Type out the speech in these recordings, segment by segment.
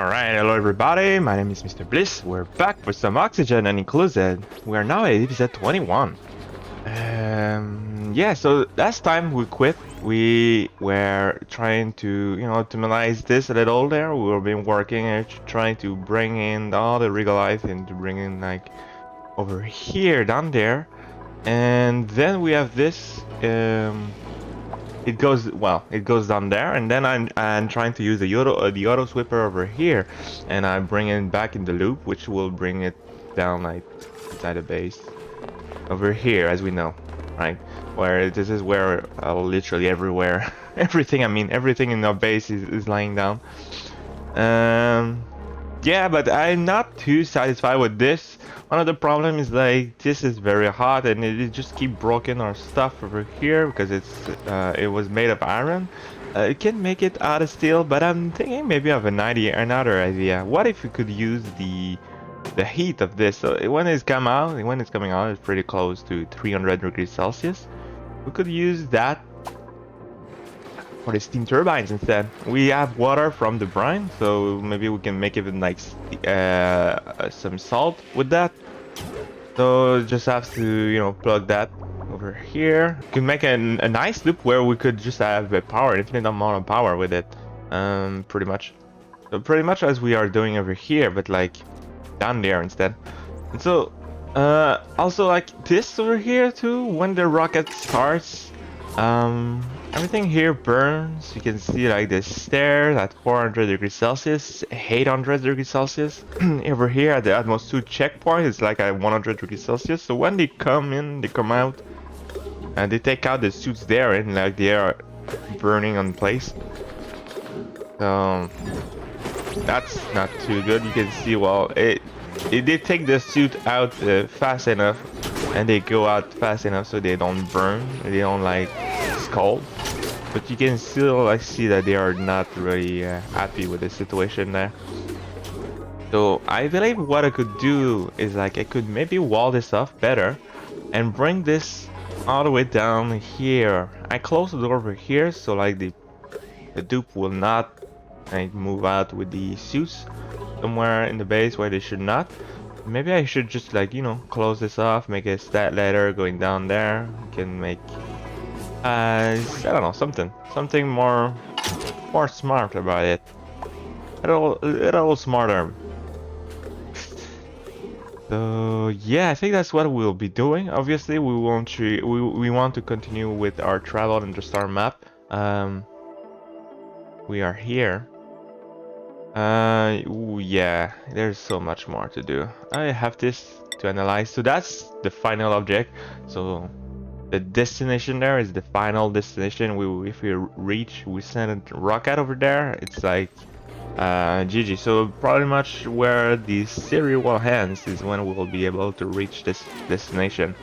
Alright, hello everybody, my name is MisterBliss. We're back for some oxygen and inclusive. We are now at episode 21. Yeah, so last time we quit, we were trying to, optimize this a little there. We've been working and trying to bring in all the regal life and to bring in like over here, down there. And then we have this, it goes down there, and then I'm trying to use the auto sweeper over here, and I bring it back in the loop, which will bring it down like inside the base over here, as we know, right? Where this is where literally everywhere, everything in our base is lying down. Yeah, but I'm not too satisfied with this. One of the problems is like this is very hot and it just keep broken our stuff over here because it was made of iron. It can make it out of steel, but I'm thinking maybe of another idea. What if we could use the heat of this? So when it's coming out, it's pretty close to 300 degrees Celsius. We could use that for the steam turbines instead. We have water from the brine, so maybe we can make even like some salt with that. So just have to plug that over here. We can make a nice loop where we could just have a infinite amount of power with it. Pretty much. So pretty much as we are doing over here, but like down there instead. And so also like this over here too, when the rocket starts, everything here burns. You can see like the stairs at 400 degrees Celsius, 800 degrees Celsius. Over here at the Atmos 2 checkpoint, it's like at 100 degrees Celsius. So when they come out, and they take out the suits there, and like they are burning on place. So that's not too good. You can see, well, they take the suit out fast enough, and they go out fast enough so they don't burn, they don't like scald. But you can still like see that they are not really happy with the situation there. So I believe what I could do is like I could maybe wall this off better and bring this all the way down here. I close the door over here so like the dupe will not like move out with the suits somewhere in the base where they should not. Maybe I should just like close this off, make a stat ladder going down there. You can make I don't know, something more smart about it. A little smarter. So yeah, I think that's what we'll be doing. Obviously, we want to continue with our travel in the star map. We are here. Ooh, yeah, there's so much more to do. I have this to analyze. So that's the final object. So the destination there is the final destination. If we reach, we send a rocket over there. It's like GG. So pretty much where the serial ends is when we will be able to reach this destination.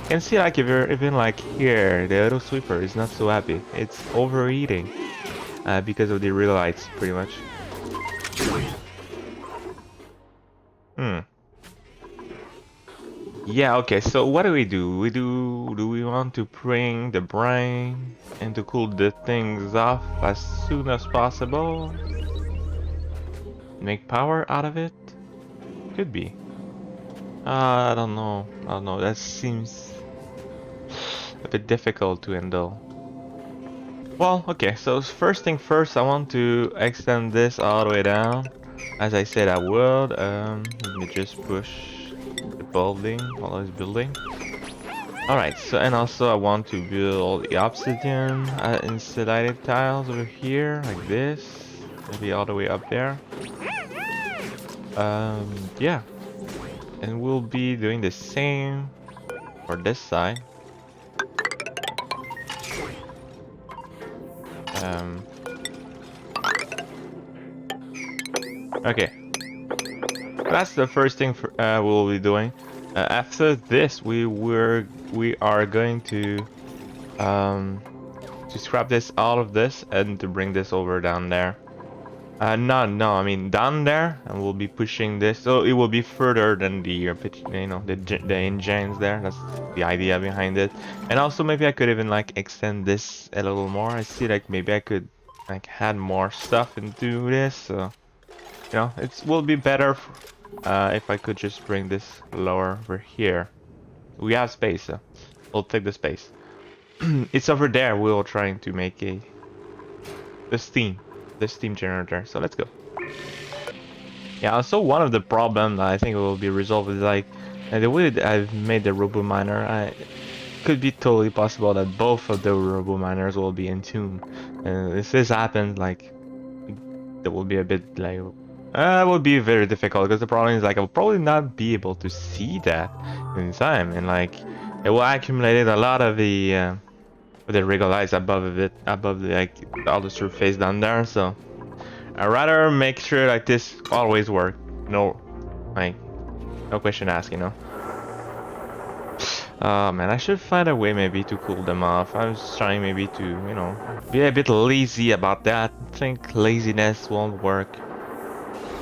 You can see like if you're even like here, the auto sweeper is not so happy. It's overheating because of the real lights, pretty much. Yeah, okay, so what do we do? Do we want to bring the brine and to cool the things off as soon as possible? Make power out of it? Could be. I don't know. That seems a bit difficult to handle. Well, okay, so first thing first, I want to extend this all the way down. As I said I would. Let me just push the building while I was building. Alright, so and also I want to build the obsidian insulated tiles over here, like this. Maybe all the way up there. Yeah. And we'll be doing the same for this side. Okay, that's the first thing we'll be doing. After this, we are going to scrap this, all of this, and to bring this over down there. No, I mean down there, and we'll be pushing this, so it will be further than the the engines there. That's the idea behind it. And also maybe I could even like extend this a little more. I see like maybe I could like add more stuff into this. So You know, it will be better if I could just bring this lower over here. We have space, so we'll take the space. It's over there. We were trying to make the steam generator. So let's go. Yeah. Also, one of the problems I think will be resolved is like the way that I've made the robo miner. Could be totally possible that both of the robo miners will be in tune, and if this happens, like that will be a bit like it will be very difficult because the problem is like I'll probably not be able to see that in time, and like it will accumulate a lot of the regoliths above it, above the like all the surface down there. So I'd rather make sure like this always work. No, like no question asked, you know. Oh man, I should find a way maybe to cool them off. I was trying maybe to, you know, be a bit lazy about that. I think laziness won't work.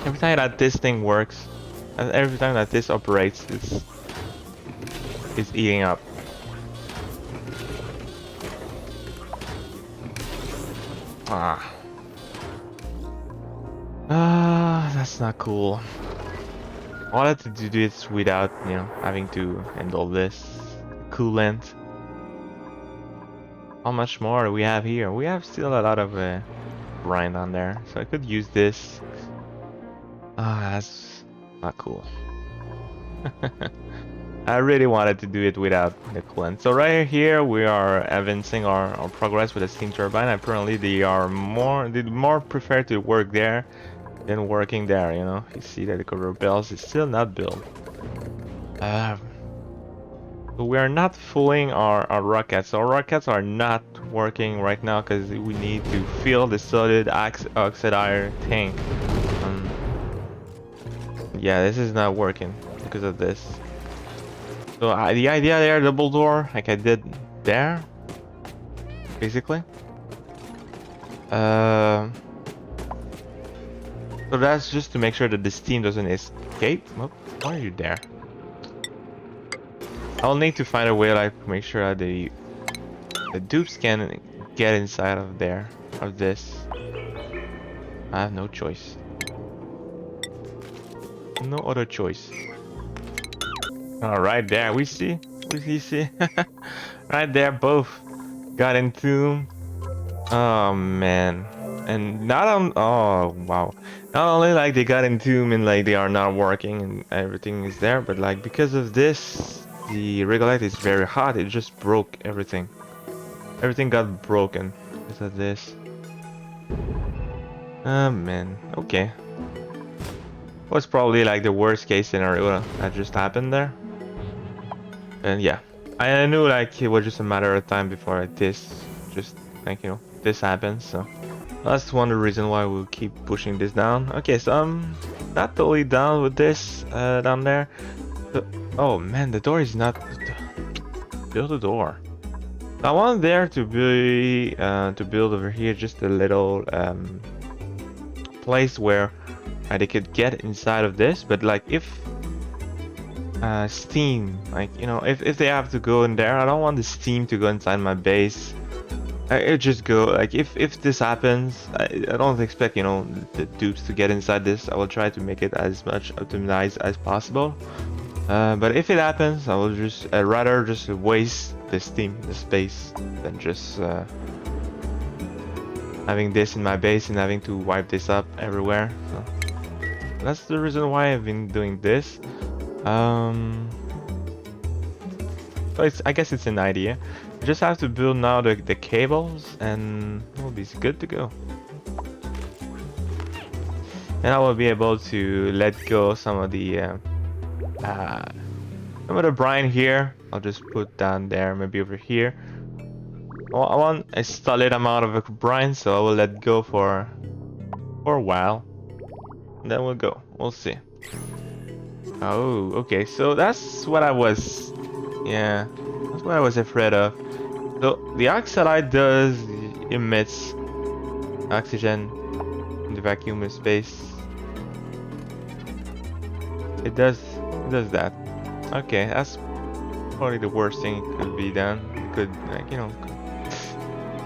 Every time that this thing works, and every time that this operates, it's eating up. That's not cool. I wanted to do this without, you know, having to handle this coolant. How much more do we have here? We have still a lot of brine on there, so I could use this. That's not cool. I really wanted to do it without the coolant. So right here we are advancing our progress with the steam turbine. Apparently they more prefer to work there than working there, you know. You see that the cover bells is still not built. We are not fooling our rockets. Our rockets are not working right now because we need to fill the solid oxide tank. Yeah, this is not working because of this. So the idea there, double door, like I did there, basically. So that's just to make sure that the steam doesn't escape. Oh, why are you there? I'll need to find a way like to make sure that the dupes can get inside of there, of this. I have no choice. No other choice. All right, there we see. Right there, both got into. Oh man, and not on. Oh wow, not only like they got into and like they are not working and everything is there, but like because of this, the regolith is very hot. It just broke everything. Everything got broken because of this. Oh man, okay. Was probably like the worst case scenario that just happened there. And yeah, I knew like it was just a matter of time before this just like, you know, this happens. So that's one of the reasons why we'll keep pushing this down. Okay, so I'm not totally down with this down there. Oh man, the door is not build a door. I want there to be to build over here just a little place where they could get inside of this, but like if steam, like, you know, if they have to go in there, I don't want the steam to go inside my base. It just go like if this happens, I don't expect, you know, the dupes to get inside this. I will try to make it as much optimized as possible. But if it happens, I will just rather just waste the steam, the space, than just having this in my base and having to wipe this up everywhere. So that's the reason why I've been doing this. But I guess it's an idea. I just have to build now the cables and we'll be good to go. And I will be able to let go some of the brine here. I'll just put down there, maybe over here. Well, I want a solid amount of brine, so I will let go for a while. And then we'll go. We'll see. Oh, okay. So that's what I was. Yeah, that's what I was afraid of. So the oxide emits oxygen in the vacuum of space. It does that. Okay, that's probably the worst thing it could be done. It could, like, you know.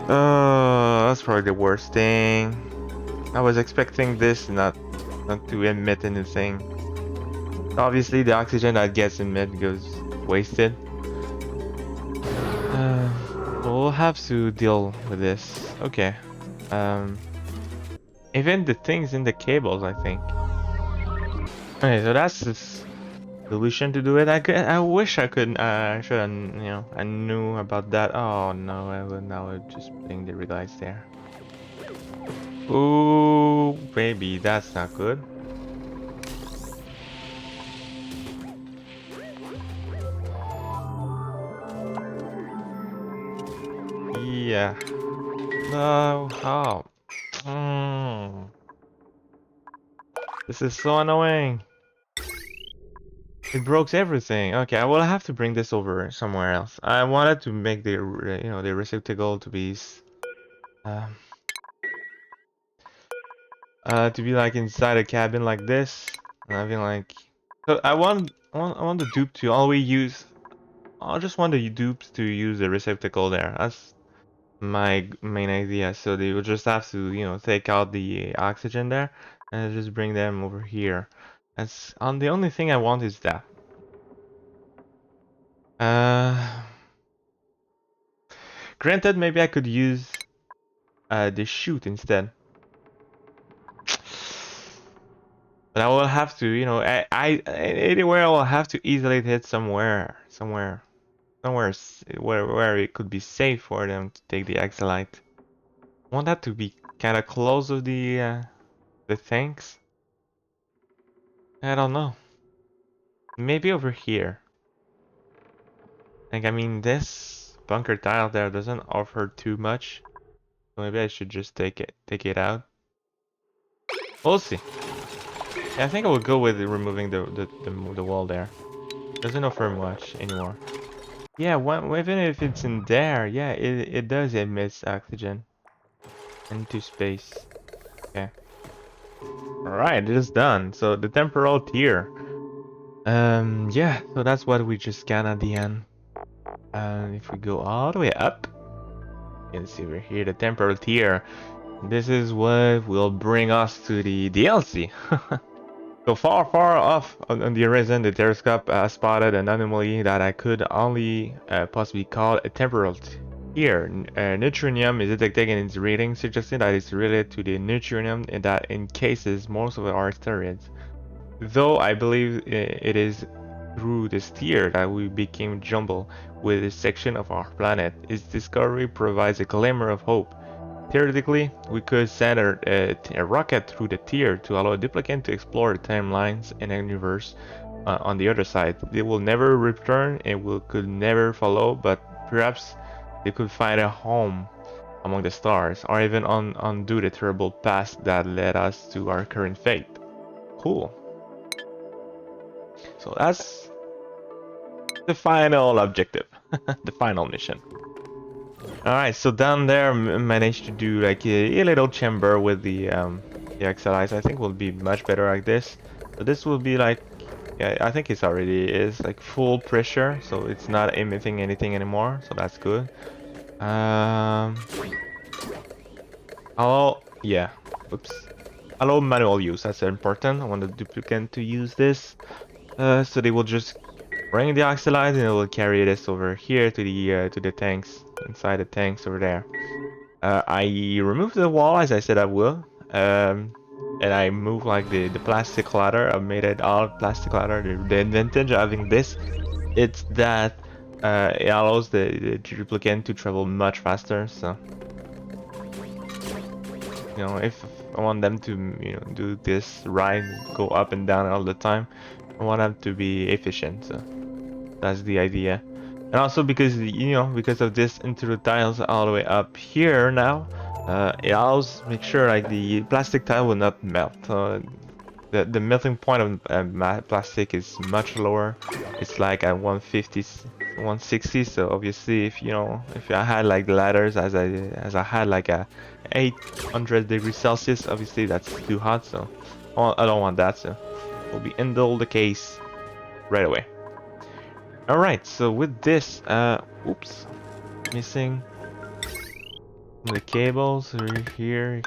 That's probably the worst thing. I was expecting this, not not to emit anything. Obviously, the oxygen that gets emitted goes wasted. We'll have to deal with this. Okay. Even the things in the cables, I think. Okay, so that's the solution to do it. I wish I could. I should have. I knew about that. Oh no, I would now just putting the relights there. Ooh, baby, that's not good. Yeah. No. How? This is so annoying. It broke everything. Okay, I will have to bring this over somewhere else. I wanted to make the the receptacle um, to be like inside a cabin like this. And I feel like so I want the dupe to always use. I just want the dupes to use the receptacle there. That's my main idea. So they will just have to take out the oxygen there and just bring them over here. That's the only thing I want is that. Uh. Granted, maybe I could use the chute instead. But I will have to, anywhere I will have to easily hit somewhere where it could be safe for them to take the exolite. I want that to be kind of close to the tanks. I don't know. Maybe over here. Like, I mean, this bunker tile there doesn't offer too much. So maybe I should just take it out. We'll see. Yeah, I think I will go with removing the wall there. Doesn't offer much anymore. Yeah, even if it's in there, yeah, it does emit oxygen into space. Okay. Alright, it is done. So the temporal tier. Yeah, so that's what we just got at the end. If we go all the way up, you can see over here the temporal tier. This is what will bring us to the DLC. So far off on the horizon, the telescope spotted an anomaly that I could only possibly call a temporal tier. Neutronium is detected in its reading, suggesting that it's related to the neutronium that encases most of our asteroids. Though I believe it is through this tier that we became jumbled with this section of our planet, its discovery provides a glimmer of hope. Theoretically, we could send a rocket through the tier to allow a duplicate to explore the timelines and the universe on the other side. They will never return and could never follow, but perhaps they could find a home among the stars, or even undo the terrible past that led us to our current fate. Cool. So that's the final objective, the final mission. Alright, so down there managed to do like a little chamber with the XLIs. I think will be much better like this. So this will be like, yeah, I think it's already is like full pressure, so it's not emitting anything anymore, so that's good. Yeah, oops. Allow manual use, that's important. I want the duplicate to use this. So they will just bring the oxalide and it will carry this over here to the tanks, inside the tanks over there. I removed the wall as I said I will, and I moved like the plastic ladder. I made it all plastic ladder. The advantage of having this, it's that it allows the duplicate to travel much faster. So if I want them to do this ride, go up and down all the time, I want them to be efficient. So that's the idea. And also because because of this into the tiles all the way up here now, it allows make sure like the plastic tile will not melt. The melting point of plastic is much lower. It's like at 150, 160. So obviously, if I had like the ladders as I had like a 800 degrees Celsius, obviously that's too hot. So I don't want that. So will be indulge the case right away. Alright, so with this, oops, missing The cables are here.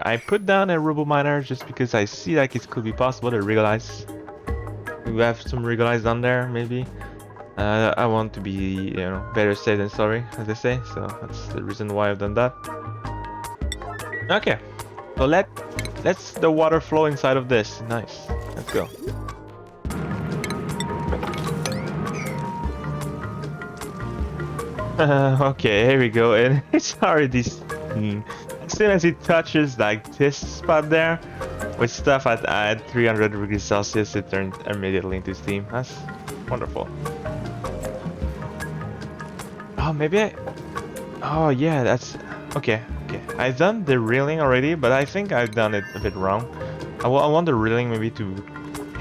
I put down a robo miner just because I see like it could be possible to realize. We have some regalize down there, maybe. I want to be, you know, better safe than sorry, as they say. So that's the reason why I've done that. Okay, so let's the water flow inside of this. Nice. Let's go. Okay, here we go, and it's already steam. As soon as it touches like this spot there, with stuff at 300 degrees Celsius, it turns immediately into steam. That's wonderful. Oh, maybe I... Oh, yeah, that's... Okay, okay. I've done the reeling already, but I think I've done it a bit wrong. I want the reeling maybe to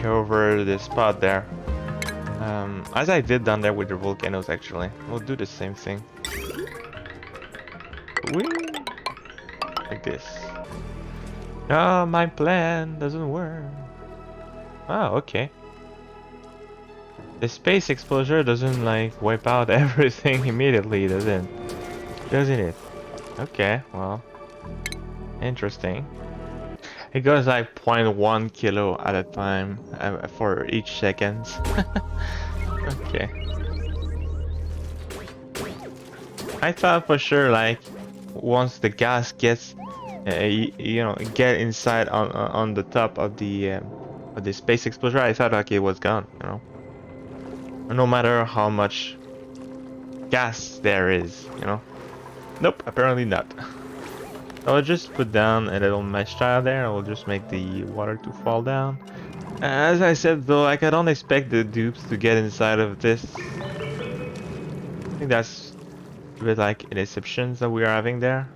cover the spot there. As I did down there with the volcanoes, actually. We'll do the same thing. Whee! Like this. Oh, my plan doesn't work. Oh, okay. The space exposure doesn't like wipe out everything immediately, doesn't it? Okay, well, interesting. It goes like 0.1 kilo at a time for each second. Okay. I thought for sure like once the gas gets, you know, get inside on the top of the space exposure, I thought like it was gone, you know. No matter how much gas there is, you know. Nope, apparently not. I'll just put down a little mesh tile there. I will just make the water to fall down. As I said though, like I don't expect the dupes to get inside of this. I think that's a bit like an exception that we are having there.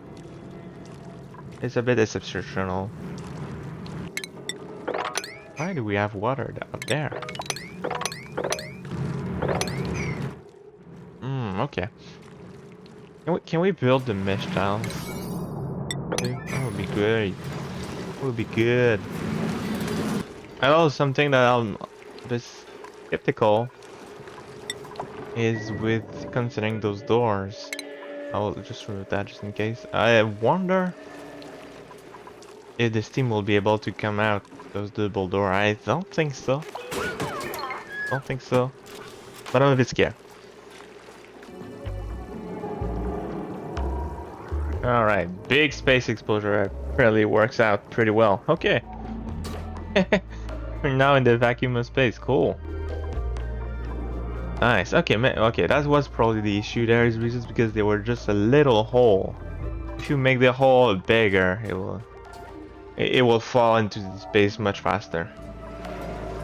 It's a bit exceptional. Why do we have water up there? Okay. Can we build the mesh tiles? That would be good. That would be good. I know something that I'm a bit skeptical is with considering those doors. I will just remove that just in case. I wonder if the steam will be able to come out those double door. I don't think so. Don't think so. But I'm a bit scared. Alright, big space exposure apparently works out pretty well. Okay. We're now in the vacuum of space. Cool. Nice. Okay, okay, that was probably the issue there, is because they were just a little hole. If you make the hole bigger, it will fall into the space much faster.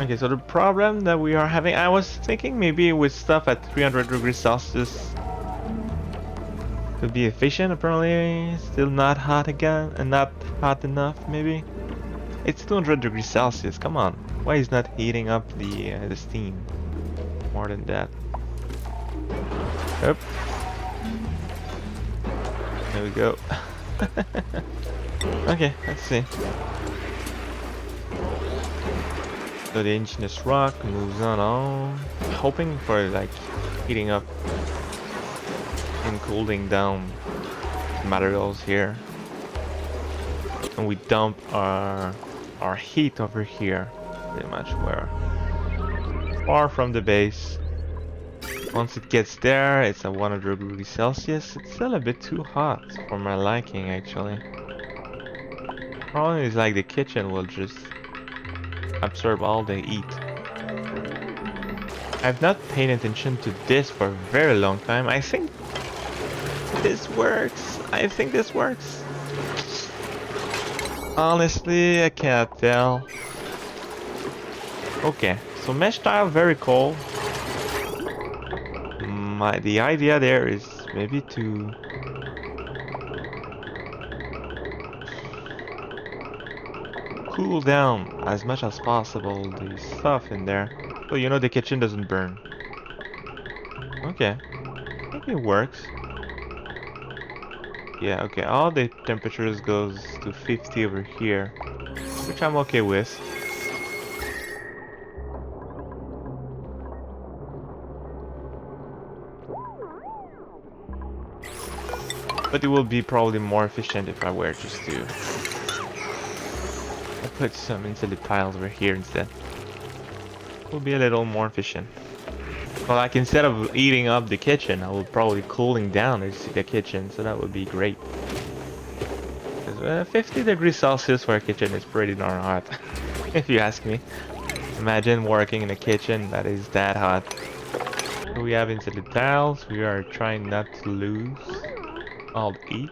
Okay, so the problem that we are having, I was thinking maybe with stuff at 300 degrees Celsius could be efficient. Apparently still not hot again, and not hot enough maybe. It's 200 degrees Celsius, come on. Why is not heating up the steam more than that? Yep. There we go. Okay, let's see. So the indigenous rock moves on, hoping for like heating up and cooling down materials here, and we dump our heat over here, pretty much where far from the base. Once it gets there, it's at 100 degrees Celsius. It's still a bit too hot for my liking, actually. Problem is like the kitchen will just absorb all the heat. I've not paid attention to this for a very long time. I think this works. I think this works. Honestly, I can't tell. Okay, so mesh tile, very cool. The idea there is maybe to cool down as much as possible the stuff in there, so you know the kitchen doesn't burn. Okay, I think it works. Yeah, okay, all the temperatures goes to 50 over here, which I'm okay with. But it will be probably more efficient if I were just to put some insulated tiles over here instead. It will be a little more efficient. Well, like instead of eating up the kitchen, I will probably cooling down the kitchen, so that would be great. 50 degrees Celsius for a kitchen is pretty darn hot, if you ask me. Imagine working in a kitchen that is that hot. We have insulated tiles. We are trying not to lose all the heat.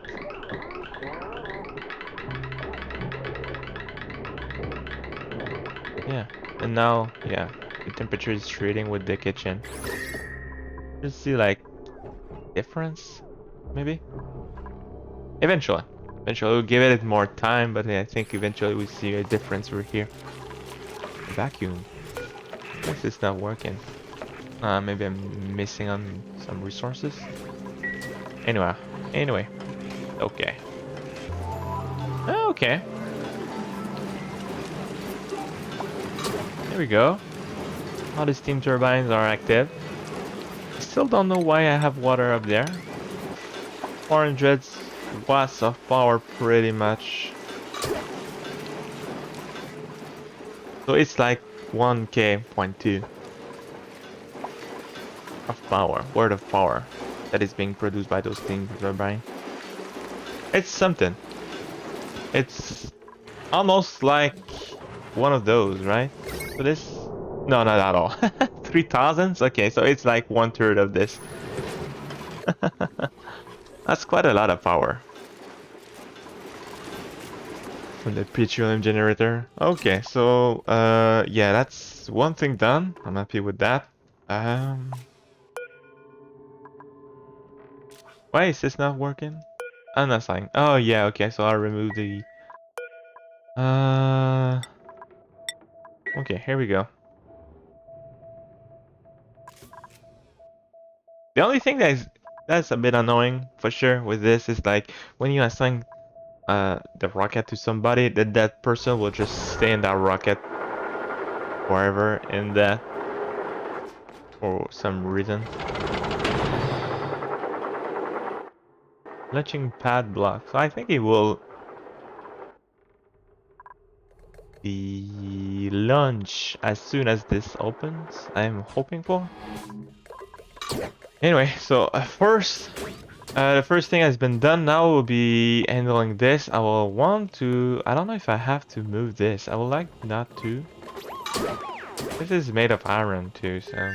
Yeah, and now, yeah, the temperature is trading with the kitchen. Just see like difference, maybe. Eventually we'll give it more time, but I think eventually we see a difference over here. Vacuum. This is not working. Maybe I'm missing on some resources. Anyway. Okay. Okay. There we go. All the steam turbines are active. I still don't know why I have water up there. 400 watts of power pretty much. So it's like 1K.2 of power, worth of power that is being produced by those steam turbines. It's something. It's almost like one of those, right? So this, no, not at all. 3000s? Okay, so it's like 1/3 of this. That's quite a lot of power. From the petroleum generator. Okay, so yeah, that's one thing done. I'm happy with that. Why is this not working? I'm not saying. Oh yeah, okay, so I'll remove the okay, here we go. The only thing that's a bit annoying for sure with this is like when you assign the rocket to somebody, that person will just stay in that rocket forever in that for some reason. Launching pad block. So I think it will be launch as soon as this opens. I'm hoping for. Anyway, so the first thing has been done. Now will be handling this. I will want to. I don't know if I have to move this. I would like not to. This is made of iron too, so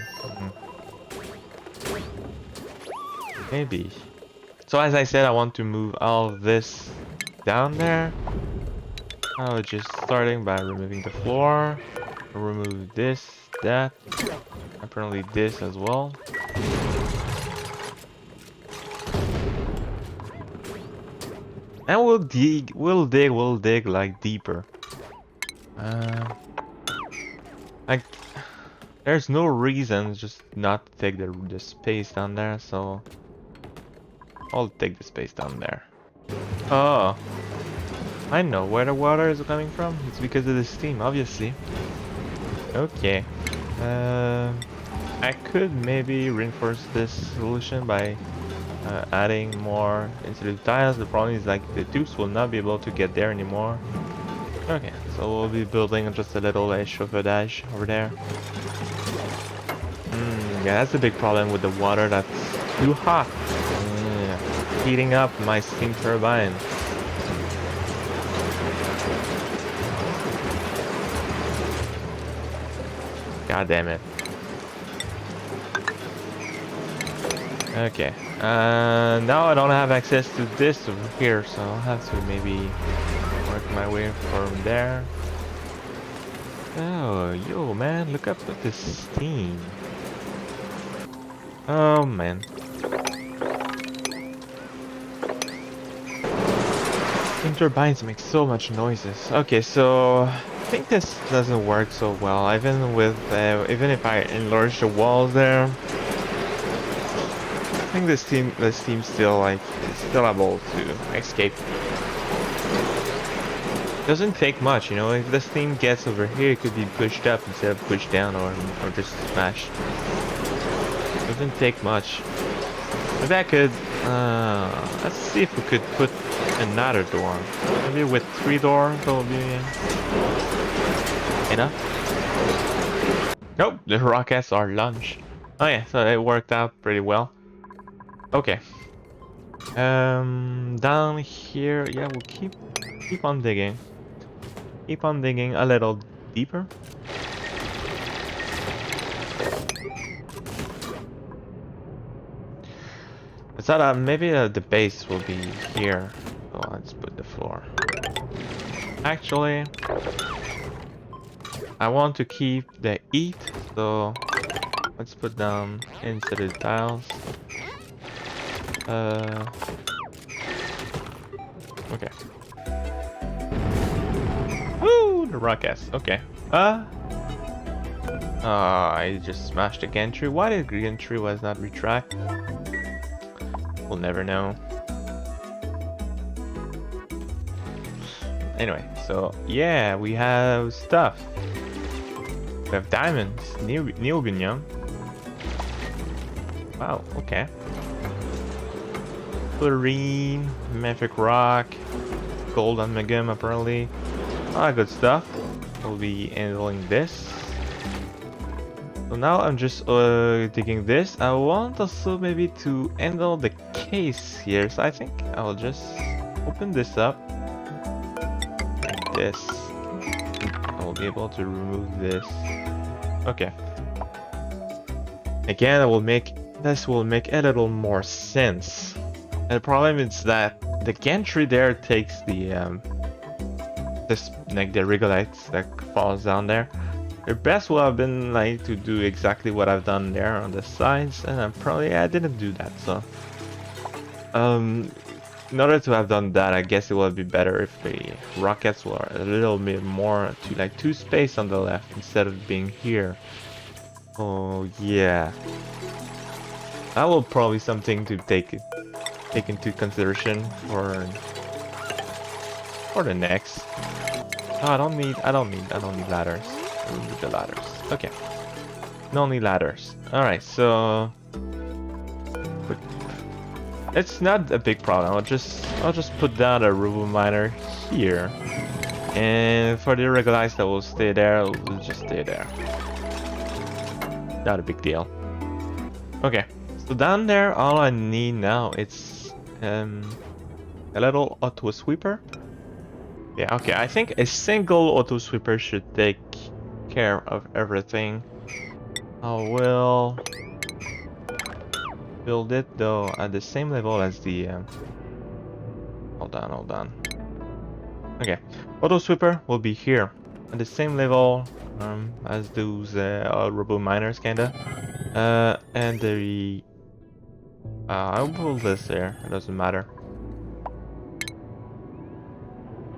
maybe. So as I said, I want to move all of this down there. I was just starting by removing the floor. Remove this, that, apparently this as well. And we'll dig like deeper. Like, there's no reason just not to take the space down there, so I'll take the space down there. Oh, I know where the water is coming from. It's because of the steam, obviously. Okay. I could maybe reinforce this solution by adding more into the tiles. The problem is like the tubes will not be able to get there anymore. Okay, so we'll be building just a little chauffage over there. Yeah, that's a big problem with the water that's too hot. Yeah, heating up my steam turbine. God damn it. Okay. Now I don't have access to this over here, so I'll have to maybe work my way from there. Oh, yo, man, look up at this steam. Oh, man. Steam turbines make so much noises. Okay, so I think this doesn't work so well. Even with even if I enlarge the walls there, I think the steam still like is still able to escape. Doesn't take much, you know. If the steam gets over here, it could be pushed up instead of pushed down, or just smashed. Doesn't take much. Maybe I could Let's see if we could put another door. Maybe with 3 doors will be enough. Nope, the rockets are launched. Oh yeah, so it worked out pretty well. Okay. Down here, yeah, we'll keep on digging. Keep on digging a little deeper. I thought maybe the base will be here. So let's put the floor. Actually, I want to keep the heat, so let's put down insulated tiles. Okay. Woo! The rockets. Okay. I just smashed the gantry. Why the gantry was not retract? We'll never know. Anyway, so yeah, we have stuff. We have diamonds, neobium. Wow, okay. Fluorine, metric rock, gold and magum apparently. Good stuff. We'll be handling this. So now I'm just digging this. I want also maybe to handle the case here. So I think I'll just open this up like this. I'll be able to remove this. Okay. Again, this will make a little more sense. And the problem is that the gantry there takes the like the regolites that falls down there. The best would have been like to do exactly what I've done there on the sides, and I didn't do that. So in order to have done that, I guess it would be better if the rockets were a little bit more to like 2 space on the left instead of being here. Oh yeah, that will probably something to take into consideration for the next. Oh, I don't need ladders. Remove the ladders. Okay. No need ladders. Alright, so it's not a big problem. I'll just put down a robo miner here. And for the irregularize that will stay there, will just stay there. Not a big deal. Okay. So down there all I need now it's a little auto sweeper. Yeah, okay, I think a single auto sweeper should take care of everything. I will build it though at the same level as the hold on. Okay, auto sweeper will be here at the same level as those robo miners kinda. And the I'll build this there, it doesn't matter.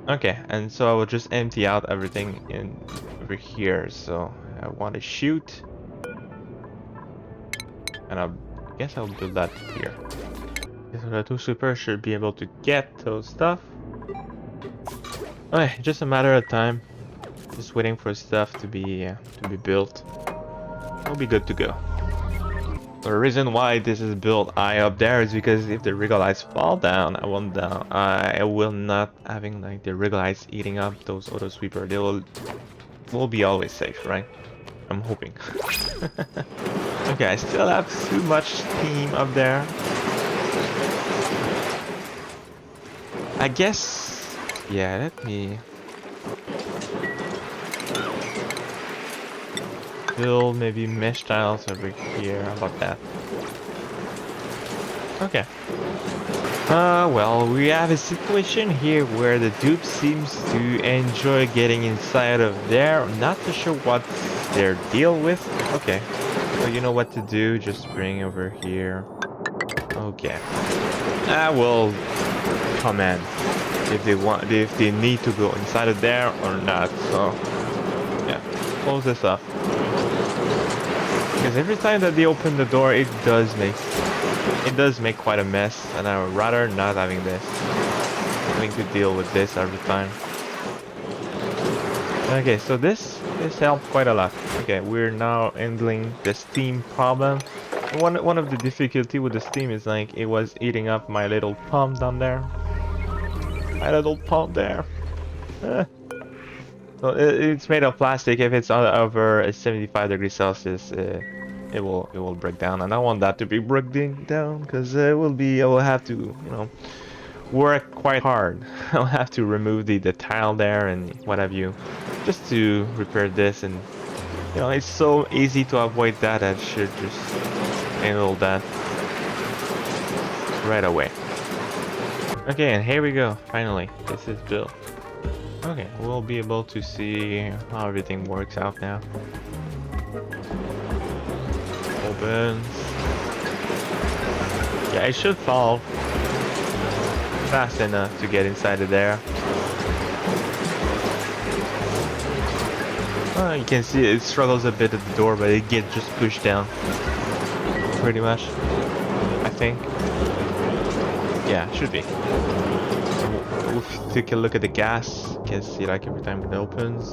Okay, and so I will just empty out everything in over here. So I want to shoot, and I guess I'll do that here. So the 2 super should be able to get those stuff. Okay, just a matter of time. Just waiting for stuff to be built. We'll be good to go. The reason why this is built high up there is because if the regolites fall down, I will not having like the regolites eating up those auto sweeper. They will be always safe, right? I'm hoping. Okay, I still have too much steam up there. I guess, yeah. Let me build maybe mesh tiles over here. How about that? Okay. Well, we have a situation here where the dupe seems to enjoy getting inside of there. I'm not too sure what their deal with. Okay. So you know what to do. Just bring over here. Okay. I will comment if they need to go inside of there or not. So yeah, close this up. Because every time that they open the door, it does make quite a mess, and I would rather not having to deal with this every time. Okay, so this helped quite a lot. Okay, we're now handling the steam problem. One of the difficulty with the steam is like it was eating up my little pump down there. My little pump there. Eh. So it's made of plastic. If it's over 75 degrees Celsius, it will break down. And I don't want that to be breaking down because I will have to, you know, work quite hard. I'll have to remove the tile there and what have you, just to repair this. And you know, it's so easy to avoid that. I should just handle that right away. Okay, and here we go. Finally, this is built. Okay, we'll be able to see how everything works out now. Opens. Yeah, it should fall fast enough to get inside of there. You can see it struggles a bit at the door, but it gets just pushed down. Pretty much, I think. Yeah, should be. We'll take a look at the gas. You can see like every time it opens.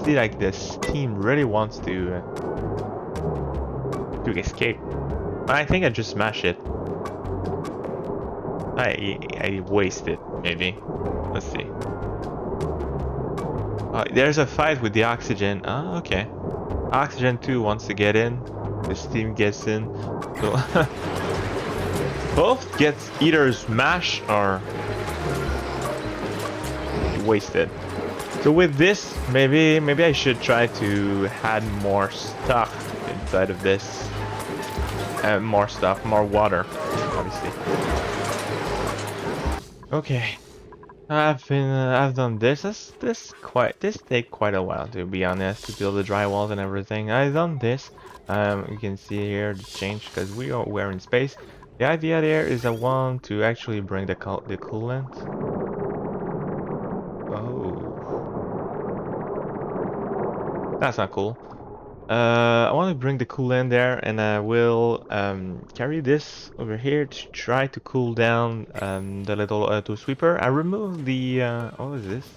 See like the steam really wants to escape. But I think I just smashed it. I wasted maybe. Let's see. There's a fight with the oxygen. Oh, okay. Oxygen 2 wants to get in. The steam gets in. So both gets either smashed or wasted. So with this, maybe I should try to add more stuff inside of this. More stuff, more water, obviously. Okay. I've done this. This take quite a while, to be honest, to build the drywalls and everything. I've done this. You can see here the change because we're in space. The idea there is I want to actually bring the coolant. Oh, that's not cool. I want to bring the coolant there, and I will carry this over here to try to cool down the little auto sweeper. I removed the what is this?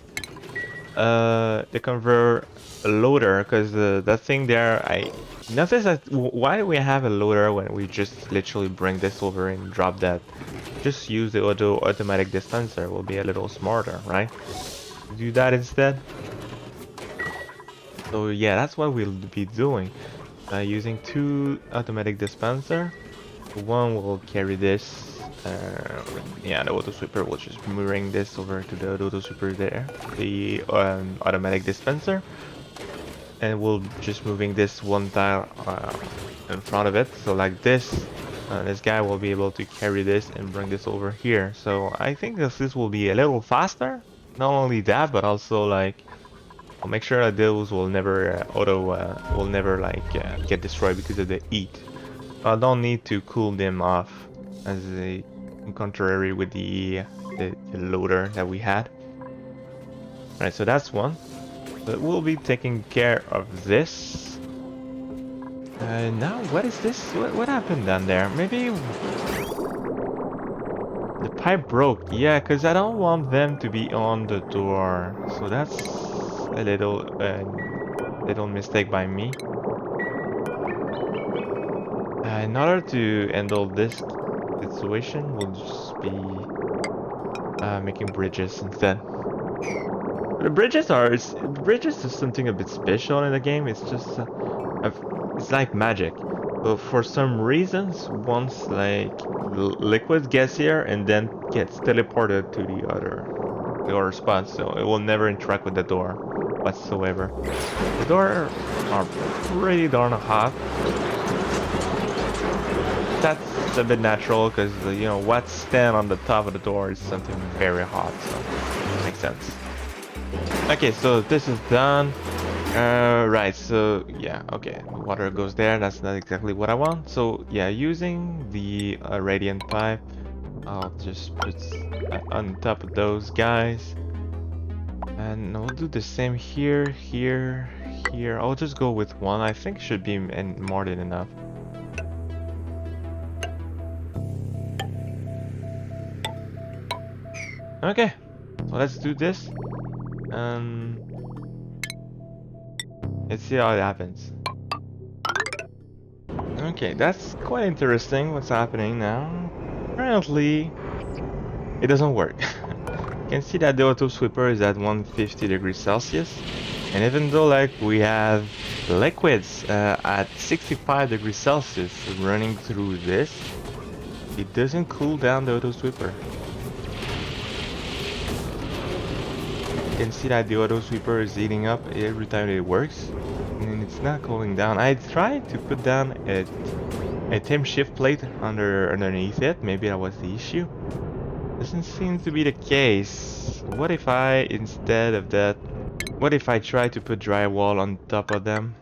The conveyor loader, because that thing there, I noticed that why do we have a loader when we just literally bring this over and drop that? Just use the automatic dispenser. Will be a little smarter, right? Do that instead. So yeah, that's what we'll be doing. Using 2 automatic dispenser. One will carry this. Yeah, the auto sweeper will just bring this over to the auto sweeper there. The automatic dispenser. And we'll just moving this one tile in front of it. So like this. This guy will be able to carry this and bring this over here. So I think this will be a little faster. Not only that, but also like I'll make sure that those will never get destroyed because of the heat. I don't need to cool them off, as in contrary with the loader that we had. Alright, so that's one. But we'll be taking care of this. Now what is this? What happened down there? Maybe the pipe broke. Yeah, because I don't want them to be on the door. So that's a little mistake by me. In order to handle this situation, we'll just be making bridges instead. The bridges is something a bit special in the game. It's just it's like magic. But for some reasons, once like liquid gets here and then gets teleported to the other spot, so it will never interact with the door whatsoever. The door are pretty darn hot. That's a bit natural because you know what stand on the top of the door is something very hot, so it makes sense. Okay, so this is done. Right, so yeah, okay, water goes there. That's not exactly what I want. So yeah, using the radiant pipe, I'll just put on top of those guys, and we'll do the same here, here, here. I'll just go with one. I think should be more than enough. Okay, so let's do this. Let's see how it happens. Okay, that's quite interesting what's happening now. Apparently, it doesn't work. You can see that the auto sweeper is at 150 degrees Celsius. And even though like we have liquids at 65 degrees Celsius running through this, it doesn't cool down the auto sweeper. You can see that the auto sweeper is heating up every time it works, and it's not cooling down. I tried to put down a temp shift plate underneath it. Maybe that was the issue. Doesn't seem to be the case. What if I, instead of that, what if I try to put drywall on top of them?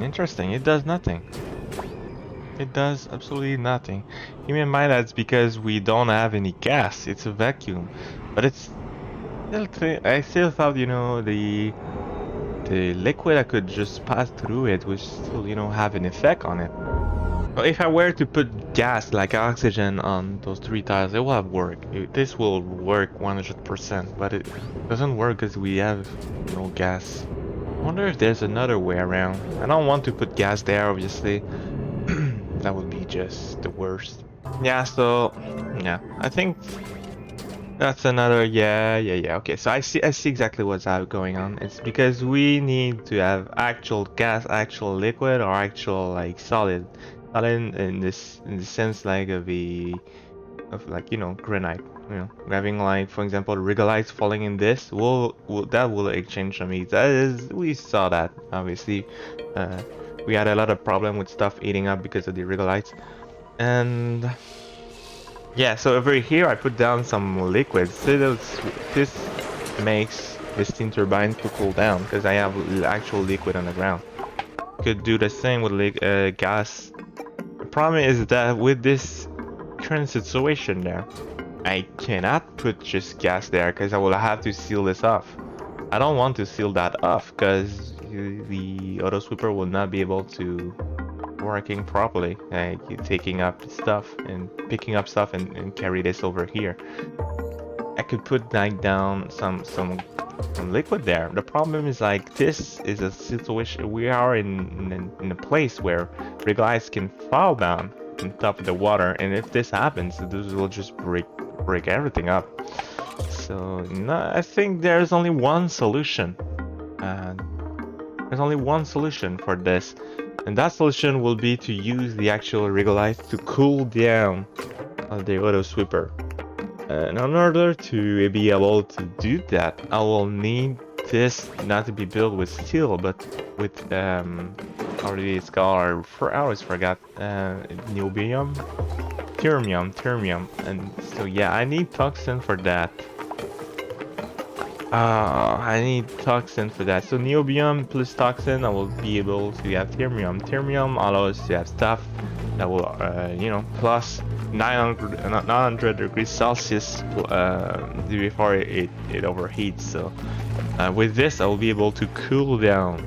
Interesting. It does nothing. It does absolutely nothing. Keep in mind that's because we don't have any gas. It's a vacuum, but it's still. I still thought, you know, the liquid I could just pass through it would still, you know, have an effect on it. Well, if I were to put gas like oxygen on those 3 tiles, it will have work. This will work 100%, but it doesn't work because we have no gas. I wonder if there's another way around. I don't want to put gas there, obviously. That would be just the worst. Yeah, so yeah, I think that's another. Yeah. Okay, so I see exactly what's going on. It's because we need to have actual gas, actual liquid, or actual like solid in the sense like of like, you know, granite. You know, having like, for example, regolites falling in this that will exchange some heat. That is, we saw that obviously. We had a lot of problem with stuff eating up because of the regolites. And yeah, so over here I put down some liquids. So this makes the steam turbine to cool down because I have actual liquid on the ground. Could do the same with gas. The problem is that with this current situation there, I cannot put just gas there because I will have to seal this off. I don't want to seal that off because the auto sweeper will not be able to working properly, taking up stuff and picking up stuff and carry this over here. I could put like down some liquid there. The problem is like this is a situation we are in a place where regolites can fall down on top of the water, and if this happens, this will just break everything up. So no, I think there's only one solution. There's only one solution for this, and that solution will be to use the actual regolite to cool down the auto sweeper. And in order to be able to do that, I will need this not to be built with steel, but with already it's called, I always forgot, niobium, termium, and so yeah, I need tungsten for that. I need tungsten for that. So niobium plus tungsten, I will be able to have termium. Termium allows us to have stuff that will, you know, plus 900 degrees Celsius before it overheats. So with this, I will be able to cool down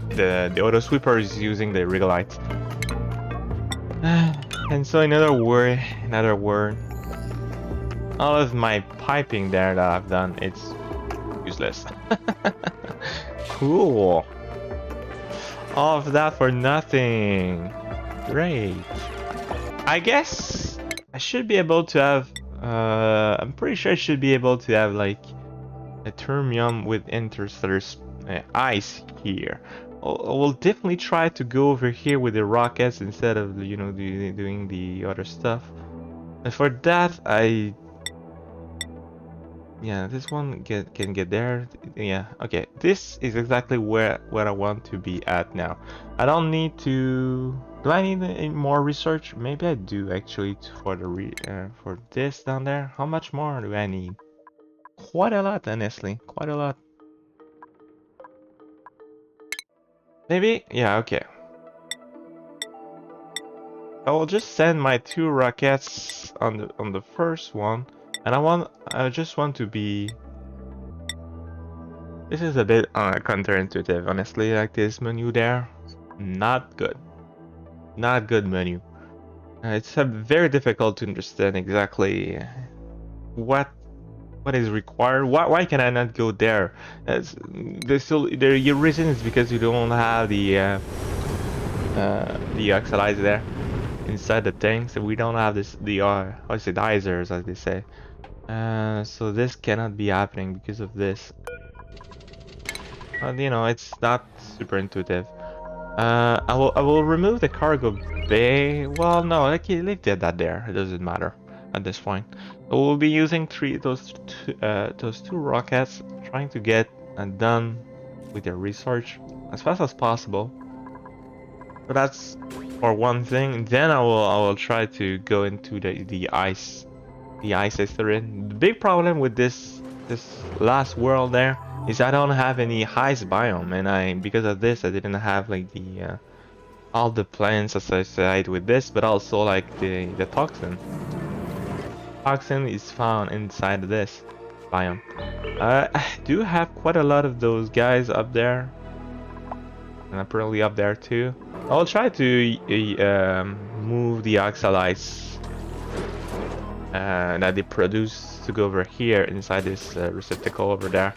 the auto sweeper is using the regolite. And so another word. All of my piping there that I've done, it's useless. Cool. All of that for nothing. Great. I guess I should be able to have, I'm pretty sure I should be able to have like a termium with interstellar ice here. We'll definitely try to go over here with the rockets instead of, you know, doing the other stuff. And for that, yeah, this one can get there. Yeah, okay. This is exactly where I want to be at now. I don't need to. Do I need any more research? Maybe I do actually for the for this down there. How much more do I need? Quite a lot, honestly. Quite a lot. Maybe. Yeah. Okay. I will just send my 2 rockets on the first one. And I just want to be. This is a bit counterintuitive, honestly. Like this menu there, not good. Not good menu. It's very difficult to understand exactly what what is required. Why can I not go there? The reason is because you don't have the oxidizer there inside the thing, so we don't have this the oxidizers as they say. So this cannot be happening because of this. You know, it's not super intuitive. I will remove the cargo bay. Well, no, leave that there. It doesn't matter at this point. So we'll be using those two rockets, trying to get done with the research as fast as possible. So that's for one thing. Then I will try to go into the ice asteroid. The big problem with this last world there is I don't have any ice biome, and because of this I didn't have like the all the plants associated with this, but also like the toxin. Toxin is found inside this biome. I do have quite a lot of those guys up there, and apparently up there too. I'll try to move the oxalites that they produce to go over here inside this receptacle over there.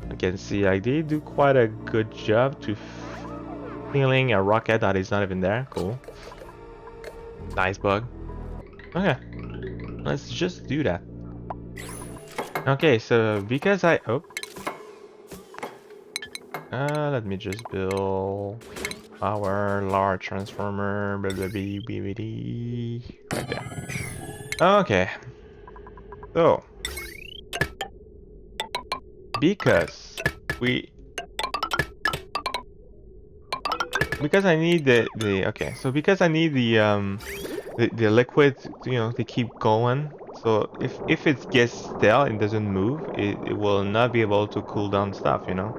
You can see like they do quite a good job to feeling a rocket that is not even there. Cool. Nice bug. Okay. Let's just do that. Okay, so because let me just build our large transformer right there. Okay. So because I need because I need the liquid, you know, to keep going. So if it gets stale and doesn't move, it will not be able to cool down stuff, you know.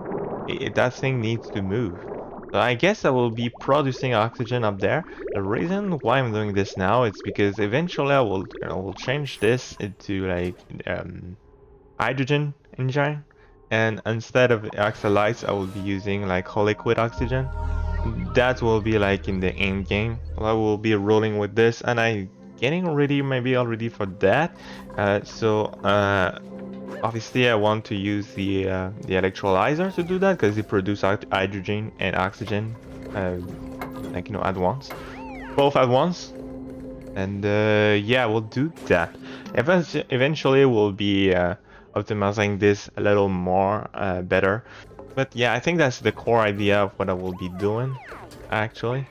That thing needs to move. So I guess I will be producing oxygen up there. The reason why I'm doing this now is because eventually I will change this into like hydrogen engine, and instead of oxalites I will be using like whole liquid oxygen. That will be like in the end game. I will be rolling with this, and I getting ready maybe already for that. Obviously I want to use the electrolyzer to do that, because it produces hydrogen and oxygen like, you know, at once, both at once. And yeah, we'll do that. Eventually we'll be optimizing this a little more better. But yeah, I think that's the core idea of what I will be doing, actually.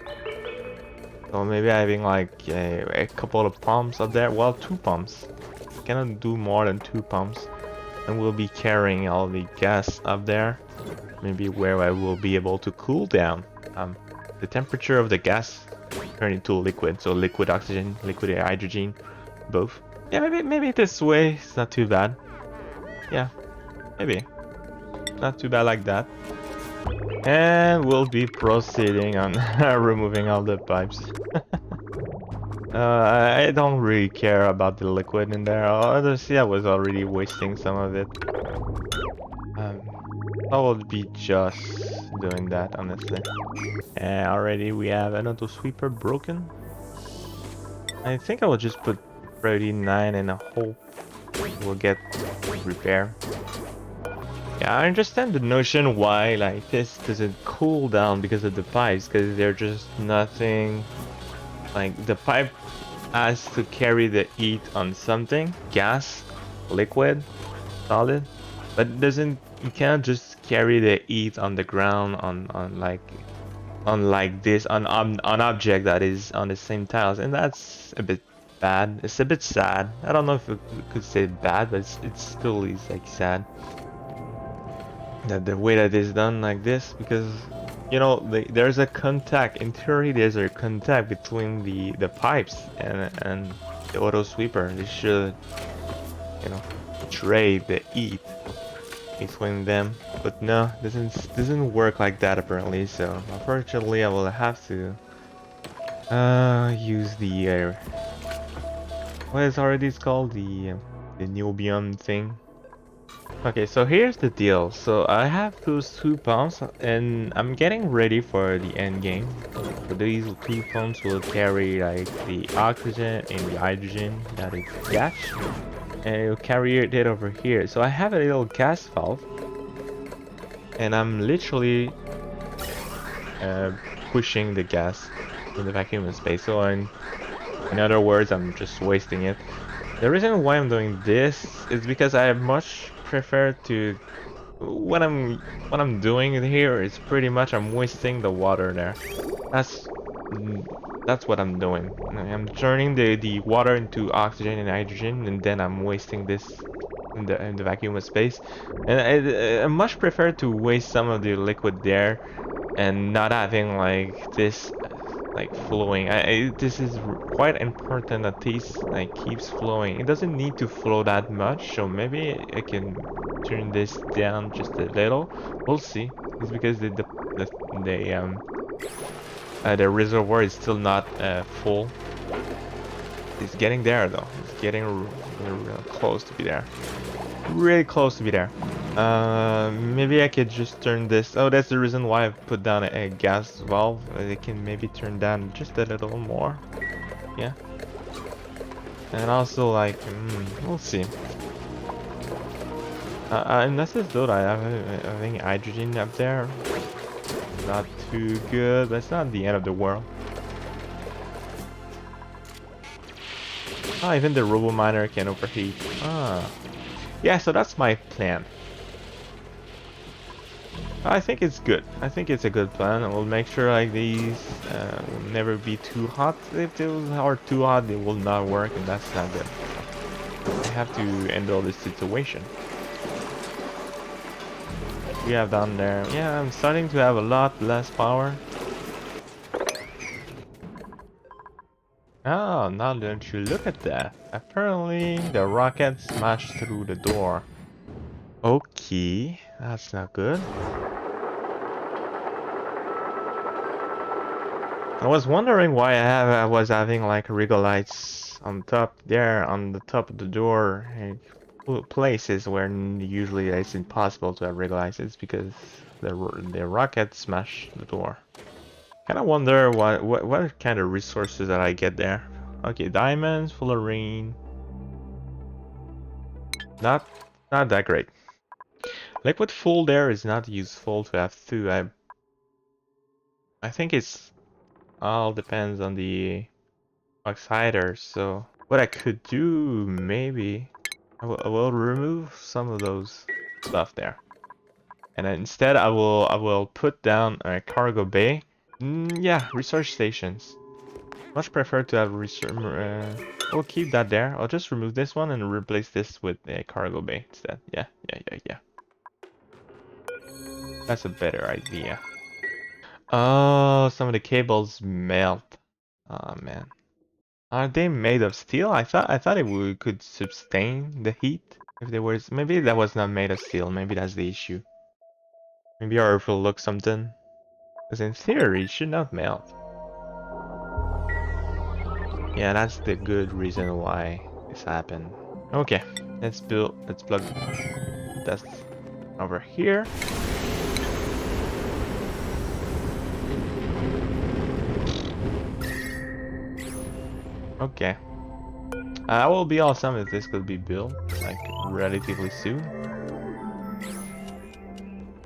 So maybe having like a couple of pumps up there. Well, 2 pumps. Cannot do more than 2 pumps. And we'll be carrying all the gas up there. Maybe where I will be able to cool down the temperature of the gas, turn into liquid. So liquid oxygen, liquid hydrogen, both. Yeah, maybe this way it's not too bad. Yeah, maybe. Not too bad like that. And we'll be proceeding on removing all the pipes. I don't really care about the liquid in there. Honestly, I was already wasting some of it. I will be just doing that, honestly. And already we have another sweeper broken. I think I will just put 39 in a hole. We'll get repair. Yeah, I understand the notion why like this doesn't cool down because of the pipes, because they're just nothing. Like the pipe has to carry the heat on something, gas, liquid, solid, but it doesn't. You can't just carry the heat on the ground on like this on object that is on the same tiles, and that's a bit bad. It's a bit sad. I don't know if we could say bad, but it still is like sad. That the way that is done like this, because you know there's a contact. In theory, there's a contact between the pipes and the auto sweeper. They should, you know, trade the heat between them, but no, doesn't work like that apparently. So unfortunately, I will have to use the what is already called the niobium thing. Okay, so here's the deal. So I have those 2 pumps, and I'm getting ready for the end game. So these 2 pumps will carry like the oxygen and the hydrogen that is gas. and it'll carry it over here. So I have a little gas valve, and I'm literally pushing the gas in the vacuum in space. So in other words, I'm just wasting it. The reason why I'm doing this is because I much prefer to what I'm doing here is pretty much I'm wasting the water there. That's that's what I'm doing. I'm turning the water into oxygen and hydrogen, and then I'm wasting this in the vacuum of space. And I much prefer to waste some of the liquid there and not having like this like flowing. This is quite important that this like keeps flowing. It doesn't need to flow that much, so maybe I can turn this down just a little. We'll see. It's because the reservoir is still not full. It's getting there though. It's getting real close to be there. Really close to be there. Maybe I could just turn this. Oh, that's the reason why I put down a gas valve. It can maybe turn down just a little more. Yeah. And also like, we'll see. Unless it's good, I think hydrogen up there. Not too good, but it's not the end of the world. Oh, even the robo miner can overheat. Ah. Yeah, so that's my plan. I think it's good. I think it's a good plan. We'll make sure like these will never be too hot. If they are too hot, they will not work, and that's not good. I have to handle this situation. We have down there. Yeah, I'm starting to have a lot less power. Oh, now don't you look at that. Apparently, the rocket smashed through the door. Okay, that's not good. I was wondering why I was having like regolites on top there, on the top of the door. Places where usually it's impossible to have regolites. It's because the rocket smashed the door. Kind of wonder what kind of resources that I get there. Okay, diamonds, fullerene. Not that great. Liquid full there is not useful to have two. I think it's all depends on the oxider. So what I could do maybe I will remove some of those stuff there, and then instead I will put down a cargo bay. Yeah, research stations. Much prefer to have research. We'll keep that there. I'll just remove this one and replace this with a cargo bay instead. Yeah. That's a better idea. Oh, some of the cables melt. Oh man. Are they made of steel? I thought it could sustain the heat. If there was, maybe that was not made of steel. Maybe that's the issue. Maybe our overlook something. Because in theory, it should not melt. Yeah, that's the good reason why this happened. Okay, let's plug this over here. Okay. That will be awesome if this could be built, like, relatively soon.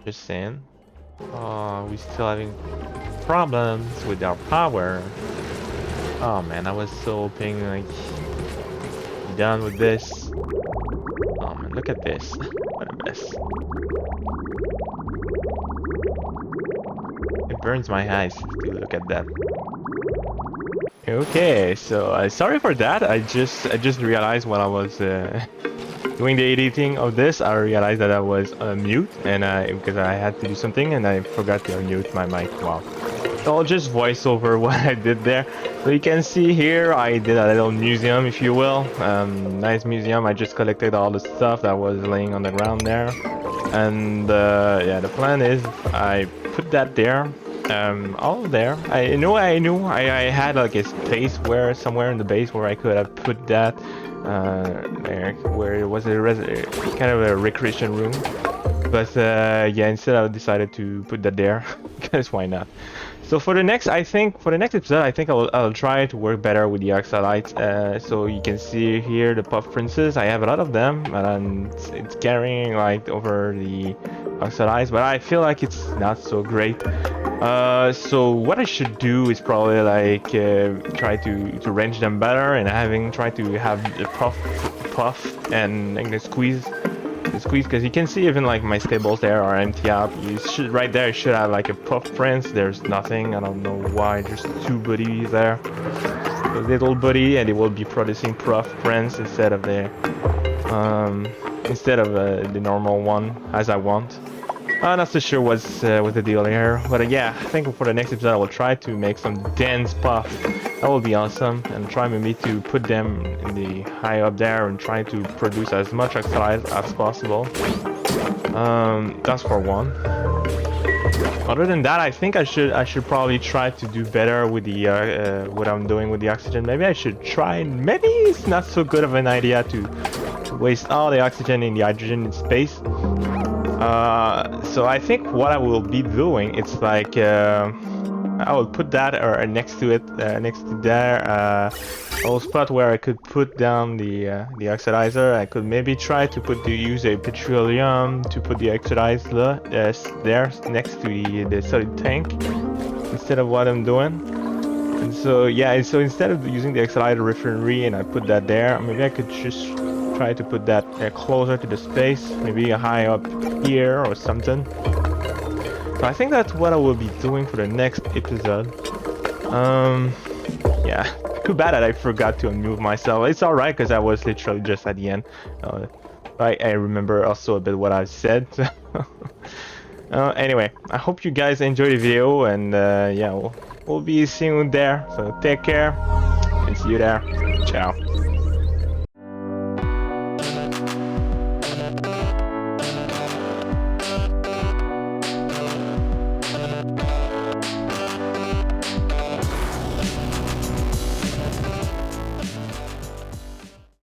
Just saying. Oh, we're still having problems with our power. Oh man, I was so hoping, like, done with this. Oh man, look at this. What a mess. It burns my eyes to look at that. Okay, so sorry for that. I just realized when I was doing the editing of this, I realized that I was on mute, and because I had to do something and I forgot to unmute my mic. Wow. So I'll just voice over what I did there. So you can see here, I did a little museum, if you will. Nice museum. I just collected all the stuff that was laying on the ground there, and yeah, the plan is I put that there. All there. I knew I had like a space where somewhere in the base where I could have put that there, where it was a kind of a recreation room. But yeah, instead I decided to put that there because why not? So for the next, episode, I think I'll try to work better with the oxalites. So you can see here the puff princes. I have a lot of them, and it's carrying like over the oxalites, but I feel like it's not so great. So what I should do is probably like try to range them better, and try to have the puff and the squeeze. Because you can see even like my stables there are empty out. Right there, it should have like a puff prince. There's nothing. I don't know why. There's 2 buddies there, a little buddy, and it will be producing puff prince instead of the normal one as I want. I'm not so sure what's the deal here, but yeah, I think for the next episode I will try to make some dense puff. That will be awesome, and try maybe to put them in the high up there and try to produce as much oxide as possible. That's for one. Other than that, I think I should probably try to do better with the what I'm doing with the oxygen. Maybe I should try. Maybe it's not so good of an idea to waste all the oxygen in the hydrogen in space. So I think what I will be doing, it's like I will put that next to it, next to there, a little spot where I could put down the oxidizer. I could maybe try to use a petroleum to put the oxidizer there next to the solid tank instead of what I'm doing. And so yeah, so instead of using the oxidizer refinery and I put that there, maybe I could just try to put that closer to the space, maybe high up here or something. So I think that's what I will be doing for the next episode. Yeah, too bad that I forgot to unmute myself. It's alright because I was literally just at the end. I remember also a bit what I said. Anyway, I hope you guys enjoyed the video, and yeah, we'll be seeing you there. So take care and see you there. Ciao.